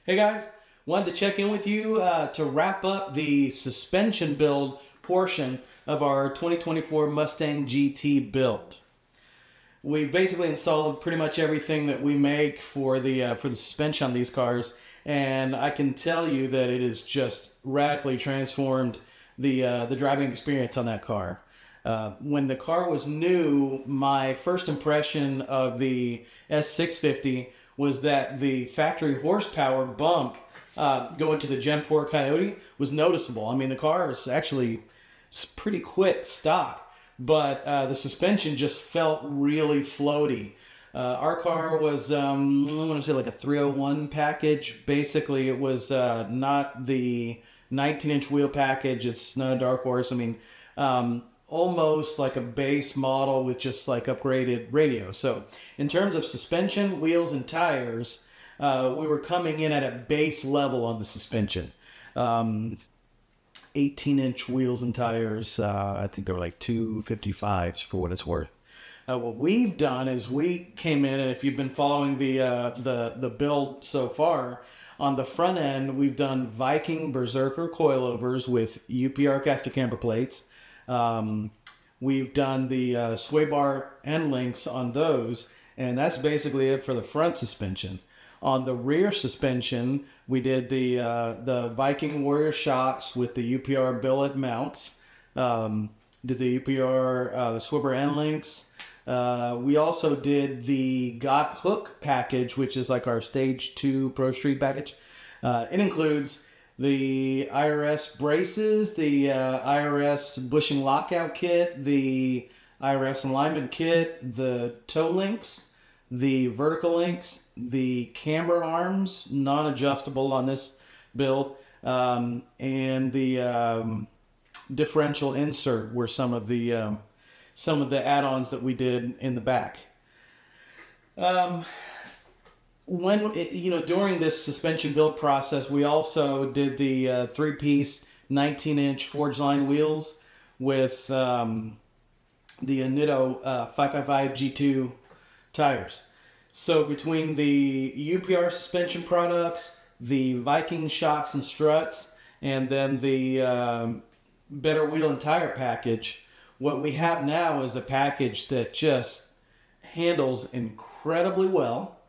Hey guys, wanted to check in with you to wrap up the suspension build portion of our 2024 Mustang GT build. We've basically installed pretty much everything that we make for the suspension on these cars, and I can tell you that it has just radically transformed the driving experience on that car. When the car was new, my first impression of the S650 was that the factory horsepower bump going to the Gen 4 Coyote was noticeable. I mean, the car is actually pretty quick stock, but the suspension just felt really floaty. Our car was, I want to say like a 301 package. Basically, it was not the 19-inch wheel package. It's not a dark horse. I mean, almost like a base model with just like upgraded radio. So in terms of suspension, wheels, and tires, we were coming in at a base level on the suspension. 18-inch wheels and tires, I think they were like 255s for what it's worth. What we've done is we came in, and if you've been following the build so far, on the front end, we've done Viking Berserker coilovers with UPR caster camber plates. We've done the sway bar end links on those, and that's basically it for the front suspension. On the rear suspension, we did the Viking Warrior shocks with the UPR billet mounts. Did the UPR the swibber end links. We also did the Got Hook package, which is like our Stage 2 Pro Street package. It includes the IRS braces, the IRS bushing lockout kit, the IRS alignment kit, the toe links, the vertical links, the camber arms, non-adjustable on this build, and the differential insert were some of the add-ons that we did in the back. During this suspension build process, we also did the three-piece 19-inch Forgeline wheels with the Nitto 555 G2 tires. So between the UPR suspension products, the Viking shocks and struts, and then the better wheel and tire package, what we have now is a package that just handles incredibly well.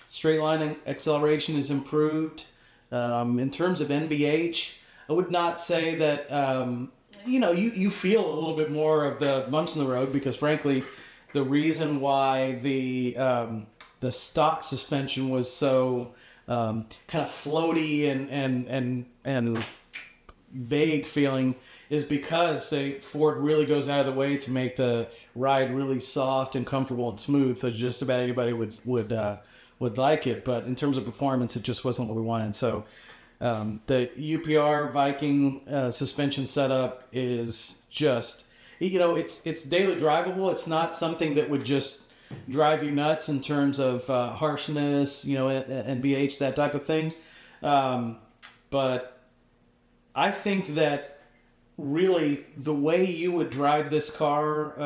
Straight line acceleration is improved. In terms of NVH, I would not say that, you feel a little bit more of the bumps in the road because, frankly, the reason why the stock suspension was so kind of floaty and vague feeling is because Ford really goes out of the way to make the ride really soft and comfortable and smooth, so just about anybody would like it. But in terms of performance, it just wasn't what we wanted. So the UPR Viking suspension setup is just, it's daily drivable. It's not something that would just drive you nuts in terms of harshness, NVH, that type of thing. But I think that really the way you would drive this car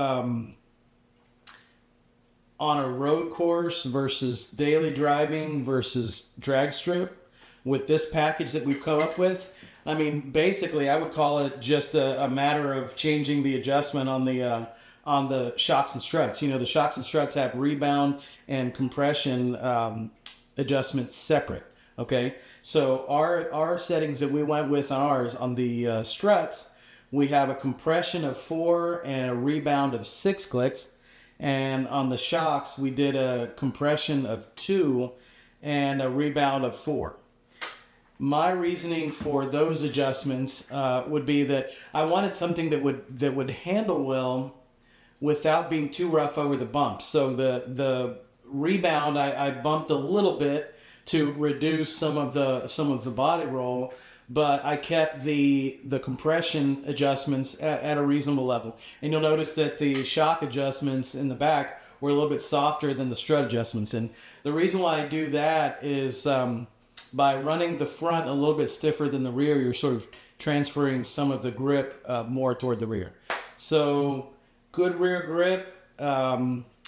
on a road course versus daily driving versus drag strip with this package that we've come up with, I mean, basically I would call it just a matter of changing the adjustment on the shocks and struts. The shocks and struts have rebound and compression adjustments separate. Okay, so our settings that we went with on ours, on the struts, we have a compression of 4 and a rebound of 6 clicks. And on the shocks, we did a compression of 2 and a rebound of 4. My reasoning for those adjustments would be that I wanted something that would handle well without being too rough over the bumps. So the rebound, I bumped a little bit to reduce some of the body roll, but I kept the compression adjustments at a reasonable level. And you'll notice that the shock adjustments in the back were a little bit softer than the strut adjustments. And the reason why I do that is by running the front a little bit stiffer than the rear, you're sort of transferring some of the grip more toward the rear. So good rear grip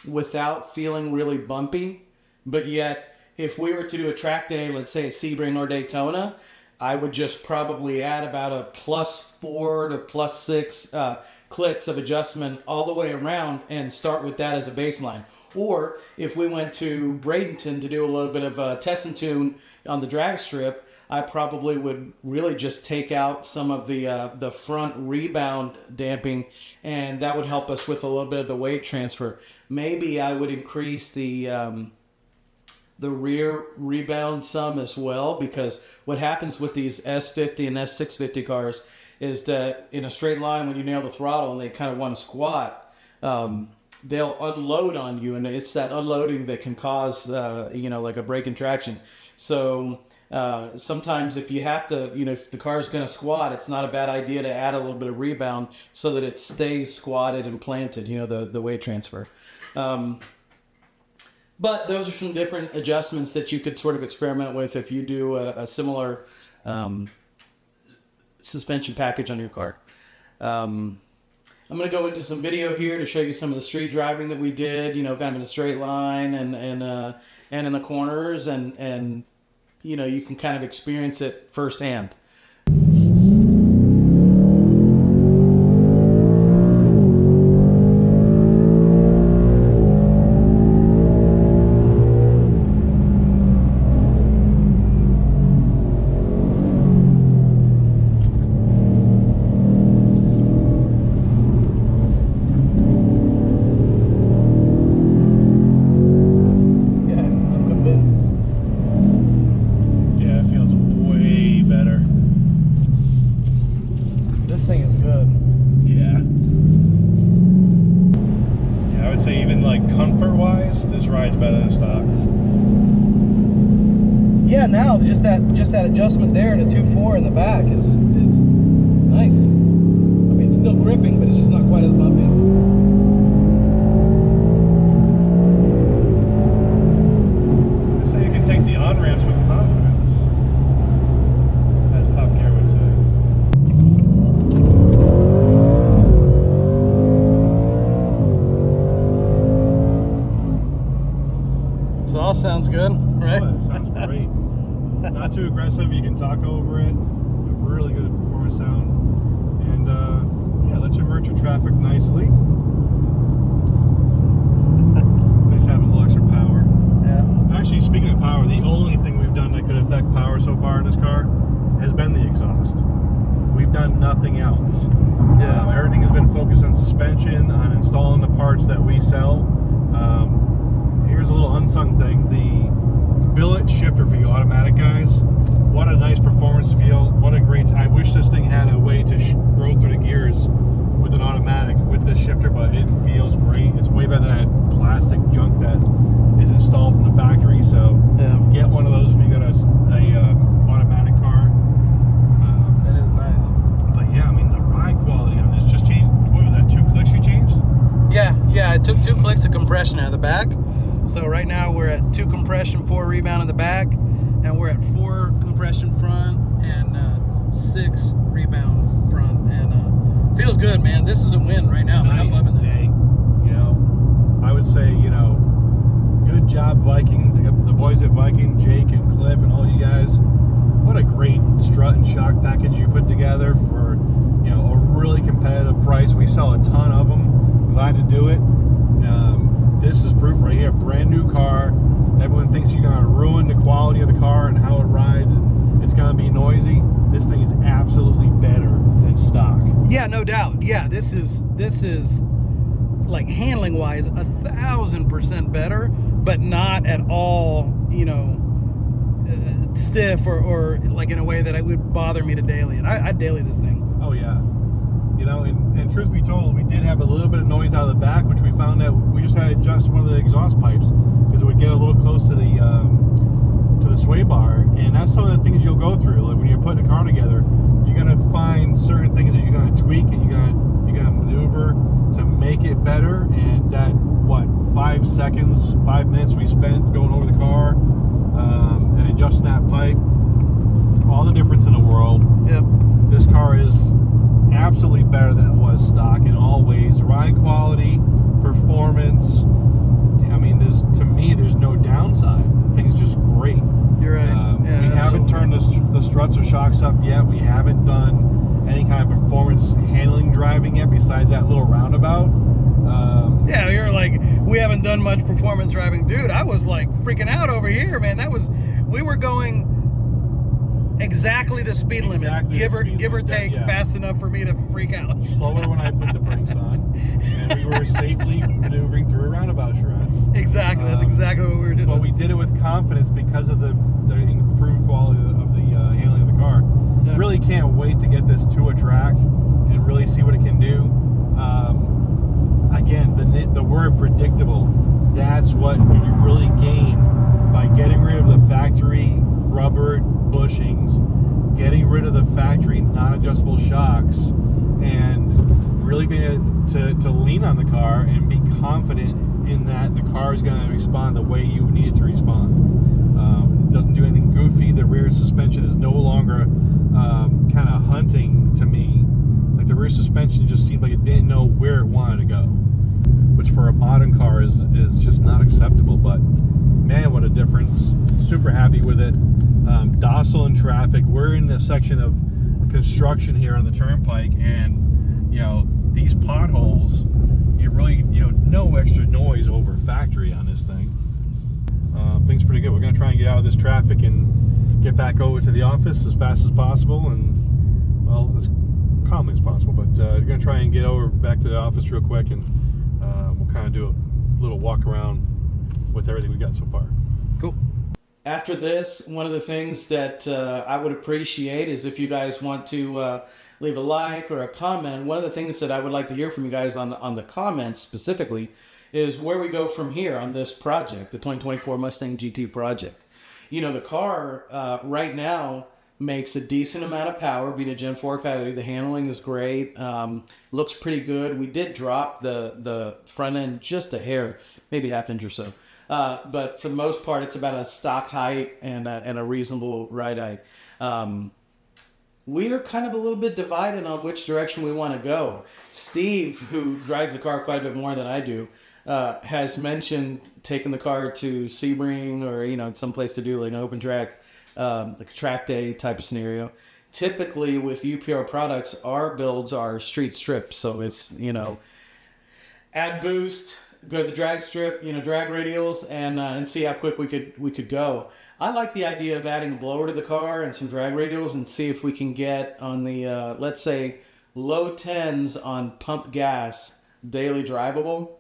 without feeling really bumpy, but yet if we were to do a track day, let's say at Sebring or Daytona, I would just probably add about a +4 to +6 clicks of adjustment all the way around and start with that as a baseline. Or if we went to Bradenton to do a little bit of a test and tune on the drag strip, I probably would really just take out some of the front rebound damping, and that would help us with a little bit of the weight transfer. Maybe I would increase the rear rebound some as well, because what happens with these S50 and S650 cars is that in a straight line, when you nail the throttle and they kind of want to squat, they'll unload on you, and it's that unloading that can cause like a break in traction. So sometimes if you have to, if the car is going to squat, it's not a bad idea to add a little bit of rebound so that it stays squatted and planted, the weight transfer. But those are some different adjustments that you could sort of experiment with if you do a similar suspension package on your car. I'm going to go into some video here to show you some of the street driving that we did, kind of in a straight line and in the corners, and you can kind of experience it firsthand. Yeah, now just that adjustment there to 2.4 in the back is nice. I mean, it's still gripping, but it's just not quite as bumpy. So you can take the on-ramps with confidence, as Top Gear would say. So all sounds good, right? Oh, that sounds great. Not too aggressive, you can talk over it. Really good performance sound. And yeah, lets you merge your traffic nicely. Nice having a little extra power. Yeah. Actually, speaking of power, the only thing we've done that could affect power so far in this car has been the exhaust. We've done nothing else. Yeah. Everything has been focused on suspension, on installing the parts that we sell. Here's a little unsung thing. The billet shifter for you automatic guys, what a nice performance feel. What a great, I wish this thing had a way to roll through the gears with an automatic with this shifter, but it feels great. It's way better than that plastic junk that is installed from the factory. So yeah, get one of those if you got a automatic car. It is nice. But yeah, I mean, the ride quality on this just changed. What was that, 2 clicks you changed? Yeah, it took 2 clicks of compression out of the back. So right now we're at 2 compression, 4 rebound in the back, and we're at 4 compression front and 6 rebound front, and feels good, man. This is a win right now. I'm loving this. I would say, good job, Viking. The boys at Viking, Jake and Cliff and all you guys. What a great strut and shock package you put together for, a really competitive price. We sell a ton of them. Glad to do it. This is proof right here. Brand new car. Everyone thinks you're going to ruin the quality of the car and how it rides, and it's going to be noisy. This thing is absolutely better than stock. Yeah, no doubt. Yeah, this is like handling wise 1,000% better, but not at all, stiff or like in a way that it would bother me to daily. And I daily this thing. Oh yeah. And truth be told, we did have a little bit of noise out of the back, which we found that we just had to adjust one of the exhaust pipes because it would get a little close to the sway bar, and that's some of the things you'll go through. Like when you're putting a car together, you're gonna find certain things that you're gonna tweak and you're gonna maneuver to make it better. And that 5 minutes we spent going over the car and adjusting adjusting that pipe, all the difference in the world. Yep. This car is absolutely better than it was stock in all ways. Ride quality, performance. I mean, to me, there's no downside. The thing's just great. You're right. We haven't turned the struts or shocks up yet. We haven't done any kind of performance handling driving yet besides that little roundabout. Yeah, you're like, we haven't done much performance driving. Dude, I was like freaking out over here, man. We were going exactly the speed limit, Exactly give the or speed give or limit, take, yeah. fast enough for me to freak out. Slower when I put the brakes on, and we were safely maneuvering through a roundabout, Sherrod. Exactly, that's exactly what we were doing. But we did it with confidence because of the improved quality of the handling of the car. Yeah. Really can't wait to get this to a track and really see what it can do. Again, the word predictable, that's what you really gain by getting rid of the factory rubber bushings, getting rid of the factory non-adjustable shocks, and really being able to lean on the car and be confident in that the car is going to respond the way you need it to respond. It doesn't do anything goofy. The rear suspension is no longer kind of hunting to me. Like the rear suspension just seemed like it didn't know where it wanted to go, which for a modern car is just not acceptable. But man, what a difference. Super happy with it. Docile in traffic. We're in a section of construction here on the turnpike, and these potholes, you really no extra noise over factory on this thing. Things pretty good. We're going to try and get out of this traffic and get back over to the office as fast as possible, and well, as calmly as possible. But we're going to try and get over back to the office real quick, and we'll kind of do a little walk around with everything we got so far. Cool. After this, one of the things that I would appreciate is if you guys want to leave a like or a comment. One of the things that I would like to hear from you guys on the comments specifically is where we go from here on this project, the 2024 Mustang GT project. The car right now makes a decent amount of power, being a Gen 4 Coyote. The handling is great, looks pretty good. We did drop the front end just a hair, maybe half inch or so. But for the most part, it's about a stock height and a reasonable ride height. We are kind of a little bit divided on which direction we want to go. Steve, who drives the car quite a bit more than I do, has mentioned taking the car to Sebring or someplace to do like an open track, like a track day type of scenario. Typically with UPR products, our builds are street strips, so it's add boost, go to the drag strip, drag radials, and see how quick we could go. I like the idea of adding a blower to the car and some drag radials and see if we can get on the let's say low 10s on pump gas daily drivable.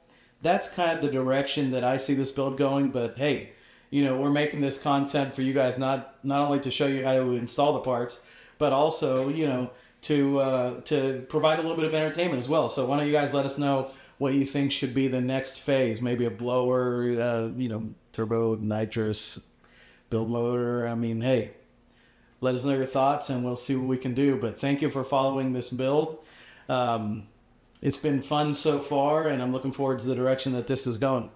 That's kind of the direction that I see this build going. But hey, we're making this content for you guys, not only to show you how to install the parts, but also to provide a little bit of entertainment as well. So why don't you guys let us know what you think should be the next phase? Maybe a blower, turbo, nitrous, build motor. I mean, hey, let us know your thoughts and we'll see what we can do. But thank you for following this build. It's been fun so far, and I'm looking forward to the direction that this is going.